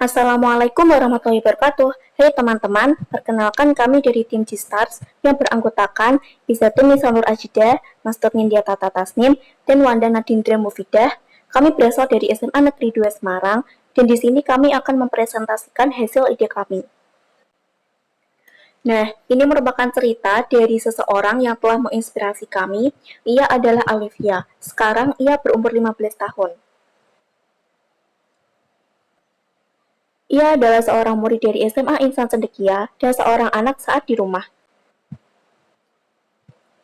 Assalamualaikum warahmatullahi wabarakatuh. Hai teman-teman, perkenalkan kami dari tim G-Stars yang beranggotakan Izatun Nisa Nur Ajida, Mastur Nindya Tata Tasnim, dan Wanda Nadindra Mufidah. Kami berasal dari SMA Negeri 2 Semarang, dan di sini kami akan mempresentasikan hasil ide kami. Nah, ini merupakan cerita dari seseorang yang telah menginspirasi kami. Ia adalah Alivia. Sekarang ia berumur 15 tahun. Ia adalah seorang murid dari SMA Insan Cendekia dan seorang anak saat di rumah.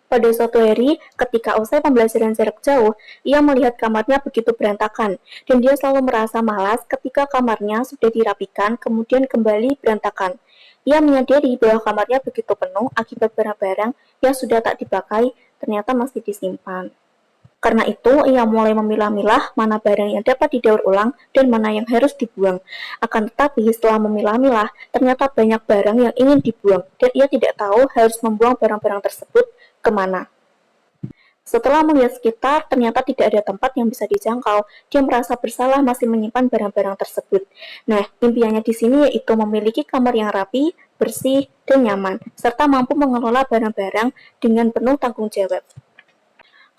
Pada suatu hari, ketika usai pembelajaran jarak jauh, ia melihat kamarnya begitu berantakan, dan dia selalu merasa malas ketika kamarnya sudah dirapikan, kemudian kembali berantakan. Ia menyadari bahwa kamarnya begitu penuh akibat barang-barang yang sudah tak dipakai, ternyata masih disimpan. Karena itu, ia mulai memilah-milah mana barang yang dapat didaur ulang dan mana yang harus dibuang. Akan tetapi, setelah memilah-milah, ternyata banyak barang yang ingin dibuang, dan ia tidak tahu harus membuang barang-barang tersebut kemana. Setelah melihat sekitar, ternyata tidak ada tempat yang bisa dijangkau. Dia merasa bersalah masih menyimpan barang-barang tersebut. Nah, impiannya di sini yaitu memiliki kamar yang rapi, bersih, dan nyaman, serta mampu mengelola barang-barang dengan penuh tanggung jawab.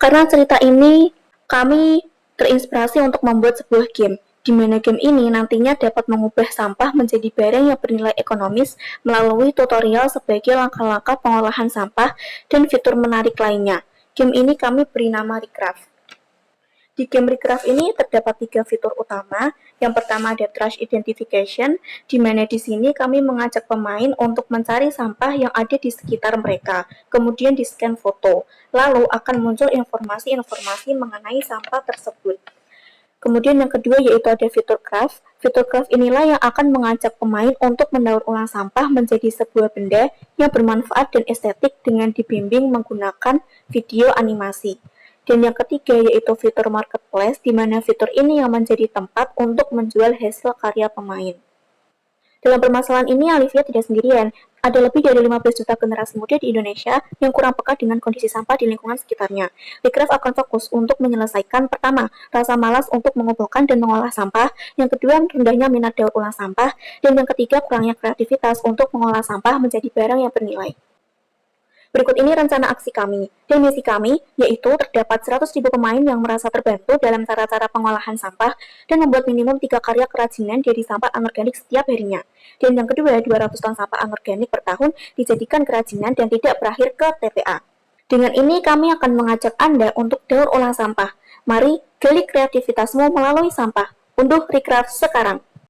Karena cerita ini, kami terinspirasi untuk membuat sebuah game, di mana game ini nantinya dapat mengubah sampah menjadi barang yang bernilai ekonomis melalui tutorial sebagai langkah-langkah pengolahan sampah dan fitur menarik lainnya. Game ini kami beri nama Recraft. Di game Recraft ini terdapat 3 fitur utama. Yang pertama ada trash identification, di mana di sini kami mengajak pemain untuk mencari sampah yang ada di sekitar mereka, kemudian di-scan foto. Lalu akan muncul informasi-informasi mengenai sampah tersebut. Kemudian yang kedua yaitu ada fitur craft. Fitur craft inilah yang akan mengajak pemain untuk mendaur ulang sampah menjadi sebuah benda yang bermanfaat dan estetik dengan dibimbing menggunakan video animasi. Dan yang ketiga yaitu fitur marketplace, di mana fitur ini yang menjadi tempat untuk menjual hasil karya pemain. Dalam permasalahan ini, Alivia tidak sendirian. Ada lebih dari 15 juta generasi muda di Indonesia yang kurang peka dengan kondisi sampah di lingkungan sekitarnya. Recraft akan fokus untuk menyelesaikan pertama, rasa malas untuk mengumpulkan dan mengolah sampah, yang kedua, rendahnya minat daur ulang sampah, dan yang ketiga, kurangnya kreativitas untuk mengolah sampah menjadi barang yang bernilai. Berikut ini rencana aksi kami, dan misi kami, yaitu terdapat 100.000 pemain yang merasa terbantu dalam cara-cara pengolahan sampah dan membuat minimum 3 karya kerajinan dari sampah anorganik setiap harinya. Dan yang kedua, 200 ton sampah anorganik per tahun dijadikan kerajinan dan tidak berakhir ke TPA. Dengan ini kami akan mengajak Anda untuk daur ulang sampah. Mari gali kreativitasmu melalui sampah. Unduh Recraft sekarang.